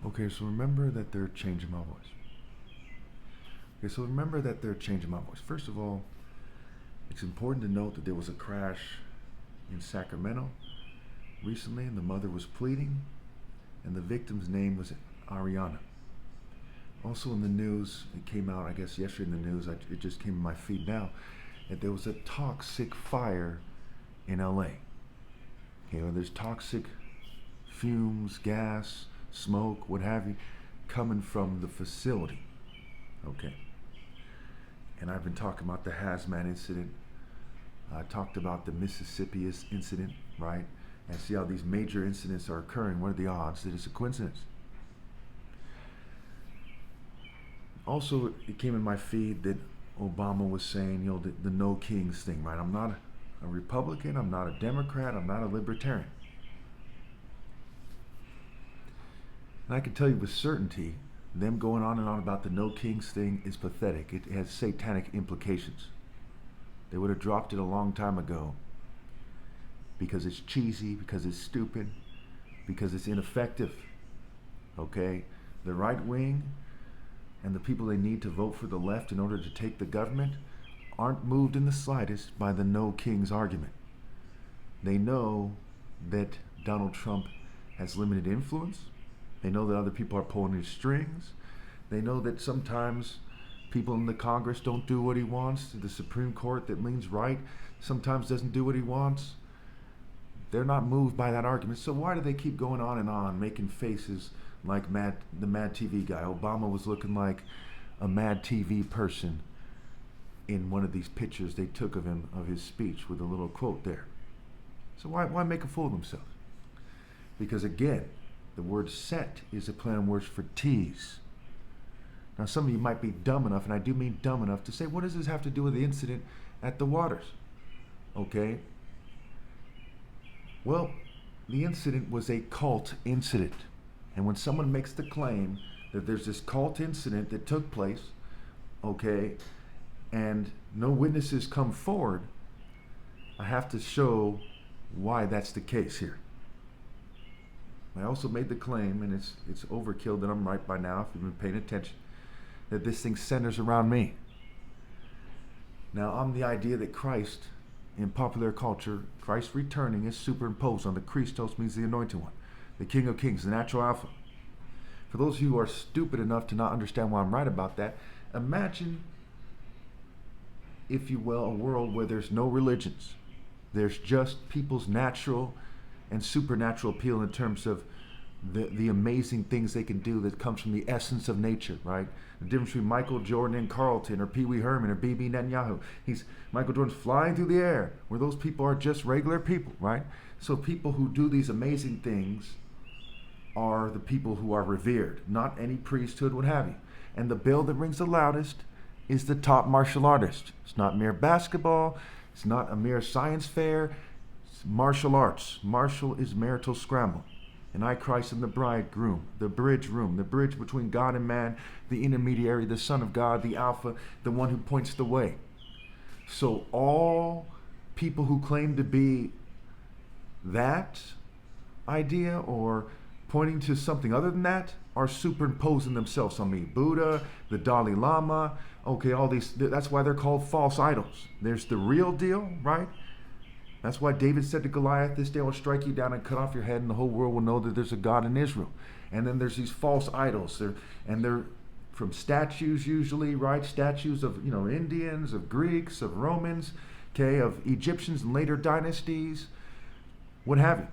Okay, so remember that they're changing my voice. Okay, so remember that they're changing my voice. First of all, it's important to note that there was a crash in Sacramento recently, and the mother was pleading, and the victim's name was Ariana. Also in the news, it came out, I guess, yesterday in the news, it just came in my feed now, that there was a toxic fire in LA. Okay, well, there's toxic fumes, gas, smoke, what have you, coming from the facility. Okay. And I've been talking about the hazmat incident. I talked about the Mississippi incident, right? And see how these major incidents are occurring. What are the odds that it's a coincidence? Also, it came in my feed that Obama was saying, the no kings thing, right? I'm not a Republican, I'm not a Democrat, I'm not a libertarian. And I can tell you with certainty, them going on and on about the no kings thing is pathetic. It has satanic implications. They would have dropped it a long time ago because it's cheesy, because it's stupid, because it's ineffective. Okay? The right wing and the people they need to vote for the left in order to take the government aren't moved in the slightest by the no kings argument. They know that Donald Trump has limited influence. They know that other people are pulling his strings. They know that sometimes people in the Congress don't do what he wants. The Supreme Court that leans right sometimes doesn't do what he wants. They're not moved by that argument. So why do they keep going on and on, making faces like the Mad TV guy? Obama was looking like a Mad TV person in one of these pictures they took of him, of his speech, with a little quote there. So why make a fool of themselves? Because again, the word set is a play on words for tease. Now some of you might be dumb enough, and I do mean dumb enough, to say, what does this have to do with the incident at the waters? Okay. Well, the incident was a cult incident. And when someone makes the claim that there's this cult incident that took place, okay, and no witnesses come forward, I have to show why that's the case here. I also made the claim, and it's overkill that I'm right by now, if you've been paying attention, that this thing centers around me. Now, I'm the idea that Christ, in popular culture, Christ returning is superimposed on the Christos, means the anointed one, the King of Kings, the natural Alpha. For those of you who are stupid enough to not understand why I'm right about that, imagine, if you will, a world where there's no religions. There's just people's natural and supernatural appeal in terms of the amazing things they can do that comes from the essence of nature, right? The difference between Michael Jordan and Carlton, or Pee Wee Herman, or Bibi Netanyahu. Michael Jordan's flying through the air, where those people are just regular people, right? So people who do these amazing things are the people who are revered, not any priesthood, what have you. And the bell that rings the loudest is the top martial artist. It's not mere basketball. It's not a mere science fair. It's martial arts. Martial is marital scramble. And I, Christ, am the bridegroom, the bridge between God and man, the intermediary, the Son of God, the Alpha, the one who points the way. So all people who claim to be that idea or pointing to something other than that are superimposing themselves on me. Buddha, the Dalai Lama, okay, all these, that's why they're called false idols. There's the real deal, right? That's why David said to Goliath, this day I will strike you down and cut off your head, and the whole world will know that there's a God in Israel. And then there's these false idols. They're from statues usually, right? Statues of, Indians, of Greeks, of Romans, okay, of Egyptians and later dynasties, what have you.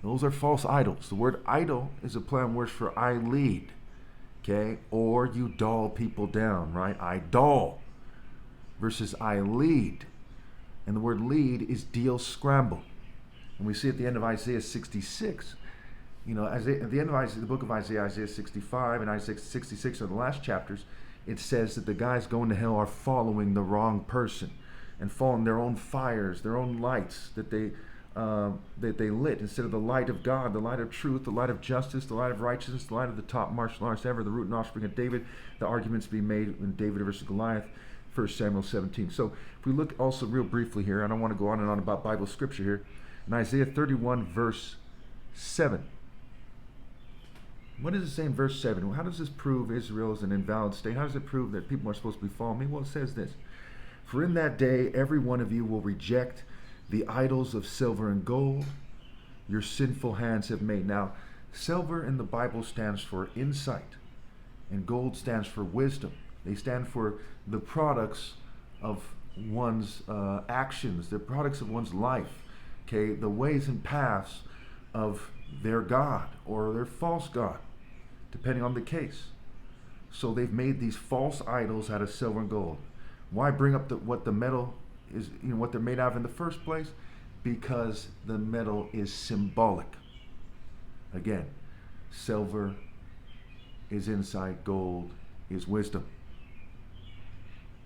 Those are false idols. The word idol is a play on words for I lead, okay? Or you dull people down, right? I dull versus I lead. And the word lead is deal scramble. And we see at the end of Isaiah 66, at the end of the book of Isaiah 65 and Isaiah 66 are the last chapters, it says that the guys going to hell are following the wrong person and following their own fires, their own lights that they lit instead of the light of God, the light of truth, the light of justice, the light of righteousness, the light of the top martial arts ever, the root and offspring of David. The arguments being made in David versus Goliath, 1 Samuel 17. So if we look also real briefly here, I don't want to go on and on about Bible scripture here, in Isaiah 31 verse 7. What does it say in verse 7? How does this prove Israel is an invalid state? How does it prove that people are supposed to be following me? Well, it says this. For in that day, every one of you will reject the idols of silver and gold your sinful hands have made. Now, silver in the Bible stands for insight, and gold stands for wisdom. They stand for the products of one's actions, the products of one's life, okay, the ways and paths of their God or their false God, depending on the case. So they've made these false idols out of silver and gold. Why bring up what the metal is, what they're made out of in the first place? Because the metal is symbolic. Again, silver is insight, gold is wisdom.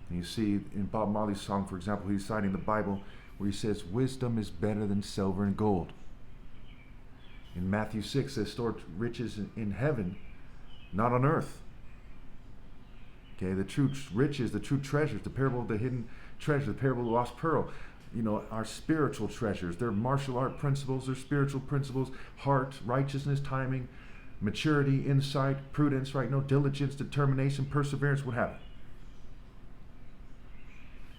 And you see in Bob Marley's song, for example, he's citing the Bible where he says, wisdom is better than silver and gold. In Matthew 6, there's stored riches in heaven, not on earth. Okay, the true riches, the true treasures, the parable of the hidden treasure, the parable of the lost pearl, are spiritual treasures. They're martial art principles, they're spiritual principles, heart, righteousness, timing, maturity, insight, prudence, right? No, diligence, determination, perseverance, what have you.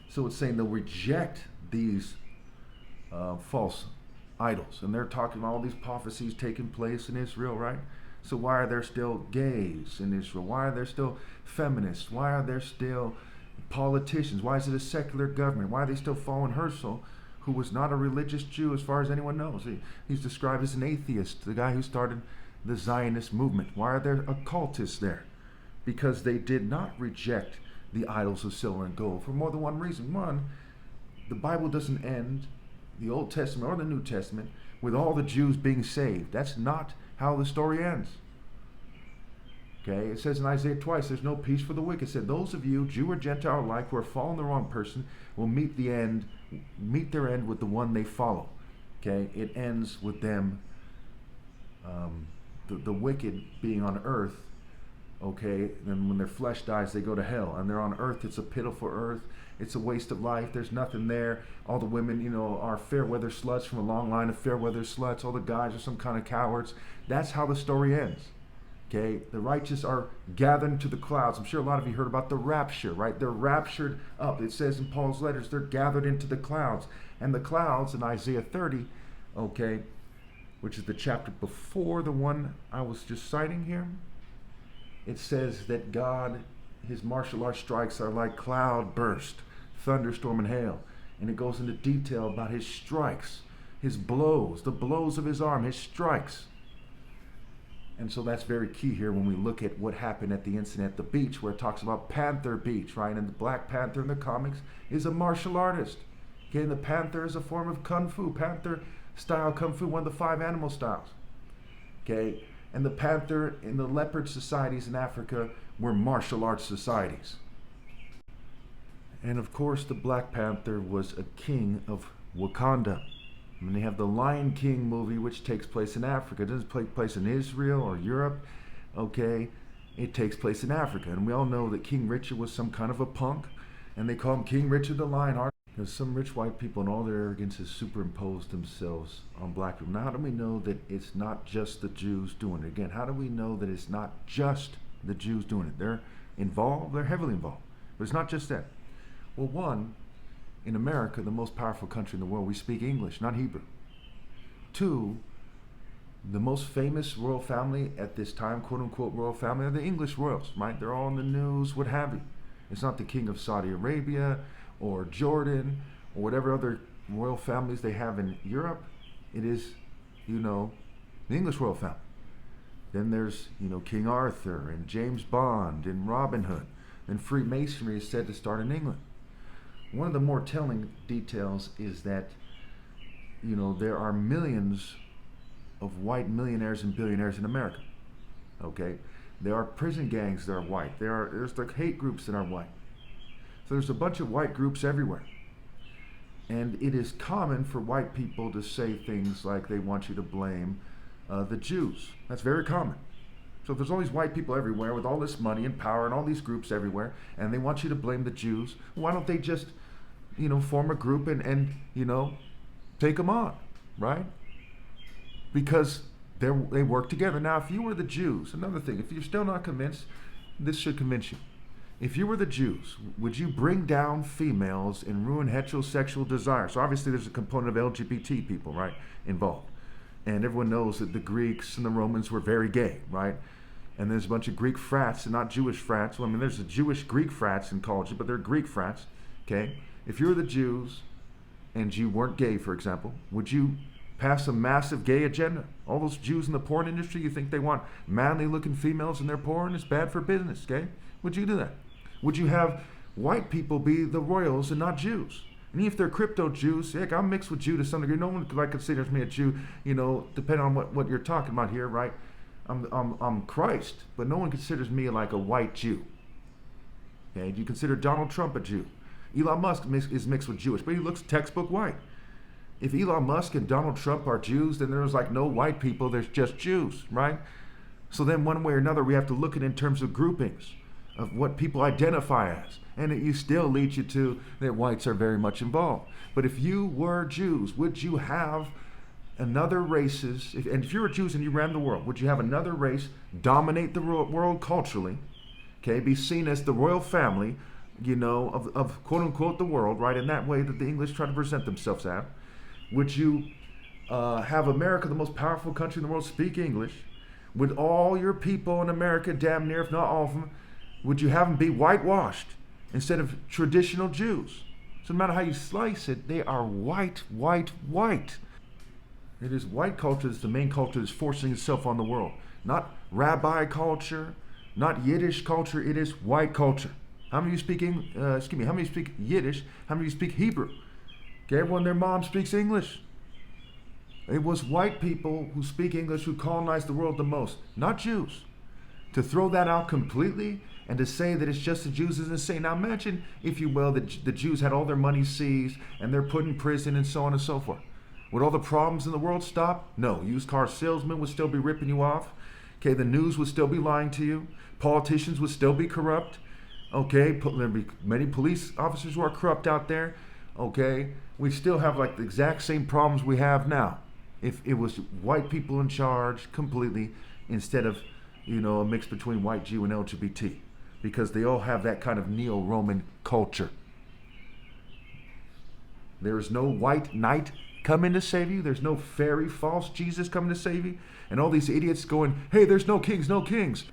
So it's saying they'll reject these false idols. And they're talking about all these prophecies taking place in Israel, right? So why are there still gays in Israel? Why are there still feminists? Why are there still politicians? Why is it a secular government? Why are they still following Herzl, who was not a religious Jew as far as anyone knows? He's described as an atheist, the guy who started the Zionist movement. Why are there occultists there? Because they did not reject the idols of silver and gold for more than one reason. One, the Bible doesn't end, the Old Testament or the New Testament, with all the Jews being saved. That's not how the story ends. Okay, it says in Isaiah twice, there's no peace for the wicked. It said, those of you, Jew or Gentile alike, who are following the wrong person, will meet their end with the one they follow. Okay, it ends with them, the wicked being on earth. Okay, then when their flesh dies, they go to hell, and they're on earth. It's a pitiful earth. It's a waste of life. There's nothing there. All the women, are fair weather sluts from a long line of fair weather sluts. All the guys are some kind of cowards. That's how the story ends. Okay, the righteous are gathered to the clouds. I'm sure a lot of you heard about the rapture, right? They're raptured up. It says in Paul's letters, they're gathered into the clouds. And the clouds in Isaiah 30, okay, which is the chapter before the one I was just citing here, it says that God, his martial arts strikes are like cloud burst, thunderstorm, and hail. And it goes into detail about his strikes, his blows, the blows of his arm, his strikes. And so that's very key here when we look at what happened at the incident at the beach, where it talks about Panther Beach, right? And the Black Panther in the comics is a martial artist. Okay, and the Panther is a form of Kung Fu, Panther style Kung Fu, one of the 5 animal styles. Okay, and the Panther in the leopard societies in Africa were martial arts societies. And of course, the Black Panther was a king of Wakanda. And they have the Lion King movie, which takes place in Africa. It doesn't take place in Israel or Europe, okay? It takes place in Africa. And we all know that King Richard was some kind of a punk, and they call him King Richard the Lionheart, because some rich white people in all their arrogance has superimposed themselves on black people. Now, how do we know that it's not just the Jews doing it? Again, how do we know that it's not just the Jews doing it? They're involved, they're heavily involved. But it's not just that. Well, one, in America, the most powerful country in the world, we speak English, not Hebrew. 2, the most famous royal family at this time, quote unquote royal family, are the English royals, right? They're all in the news, what have you. It's not the king of Saudi Arabia or Jordan or whatever other royal families they have in Europe. It is, the English royal family. Then there's, King Arthur and James Bond and Robin Hood. And Freemasonry is said to start in England. One of the more telling details is that, there are millions of white millionaires and billionaires in America. Okay? There are prison gangs that are white. There's the hate groups that are white. So there's a bunch of white groups everywhere. And it is common for white people to say things like they want you to blame the Jews. That's very common. So if there's all these white people everywhere with all this money and power and all these groups everywhere, and they want you to blame the Jews, why don't they just, form a group and take them on, right? Because They work together. Now, if you were the Jews, another thing, if you're still not convinced, this should convince you. If you were the Jews, would you bring down females and ruin heterosexual desire? So obviously there's a component of LGBT people, right, involved. And everyone knows that the Greeks and the Romans were very gay, right? And there's a bunch of Greek frats and not Jewish frats. Well, I mean, there's the Jewish Greek frats in college, but they're Greek frats, okay? If you were the Jews and you weren't gay, for example, would you pass a massive gay agenda? All those Jews in the porn industry, you think they want manly-looking females in their porn? It's bad for business, okay? Would you do that? Would you have white people be the royals and not Jews? And even if they're crypto Jews, heck, I'm mixed with Jew to some degree. No one considers me a Jew, you know, depending on what you're talking about here, right? I'm Christ, but no one considers me like a white Jew. Okay, do you consider Donald Trump a Jew? Elon Musk is mixed with Jewish, but he looks textbook white. If Elon Musk and Donald Trump are Jews, then there's like no white people, there's just Jews, right? So then one way or another, we have to look at it in terms of groupings of what people identify as. And it still leads you to that whites are very much involved. But if you were Jews, would you have another races, if you were Jews and you ran the world, would you have another race dominate the world culturally, okay, be seen as the royal family, you know, of quote unquote the world, right, in that way that the English try to present themselves at? Would you have America, the most powerful country in the world, speak English? Would all your people in America, damn near, if not all of them, would you have them be whitewashed instead of traditional Jews? So no matter how you slice it, they are white, white, white. It is white culture that's the main culture that's forcing itself on the world. Not rabbi culture, not Yiddish culture, it is white culture. How many of you speak how many speak Yiddish? How many of you speak Hebrew? Okay, everyone, their mom speaks English. It was white people who speak English who colonized the world the most, not Jews. To throw that out completely and to say that it's just the Jews is insane. Now imagine, if you will, that the Jews had all their money seized and they're put in prison and so on and so forth. Would all the problems in the world stop? No. Used car salesmen would still be ripping you off. Okay, the news would still be lying to you. Politicians would still be corrupt. Okay, there'd be many police officers who are corrupt out there. Okay, we still have like the exact same problems we have now. If it was white people in charge completely instead of, you know, a mix between white Jew and LGBT, because they all have that kind of neo-Roman culture. There is no white knight coming to save you. There's no fairy false Jesus coming to save you. And all these idiots going, hey, there's no kings, no kings.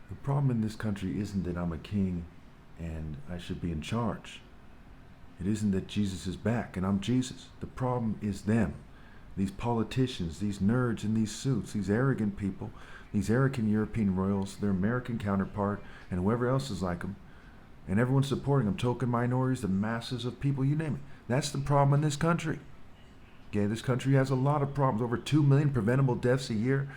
The problem in this country isn't that I'm a king and I should be in charge. It isn't that Jesus is back and I'm Jesus. The problem is them. These politicians, these nerds in these suits, these arrogant people, these arrogant European royals, their American counterpart, and whoever else is like them. And everyone's supporting them, token minorities, the masses of people, you name it. That's the problem in this country. Okay, this country has a lot of problems. Over 2 million preventable deaths a year.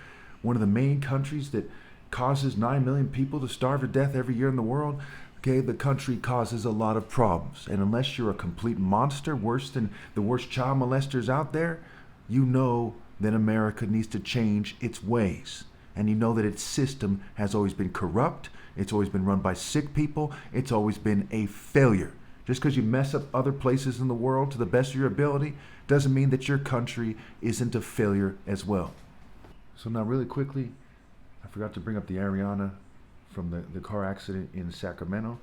One of the main countries that causes 9 million people to starve to death every year in the world. Okay, the country causes a lot of problems. And unless you're a complete monster, worse than the worst child molesters out there, you know that America needs to change its ways. And you know that its system has always been corrupt. It's always been run by sick people. It's always been a failure. Just because you mess up other places in the world to the best of your ability doesn't mean that your country isn't a failure as well. So now really quickly, I forgot to bring up the Ariana from the car accident in Sacramento.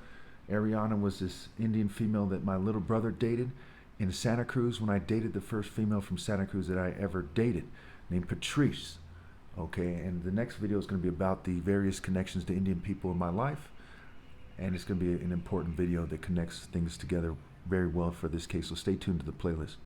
Ariana was this Indian female that my little brother dated in Santa Cruz when I dated the first female from Santa Cruz that I ever dated, named Patrice. Okay, and the next video is going to be about the various connections to Indian people in my life. And it's going to be an important video that connects things together very well for this case. So stay tuned to the playlist.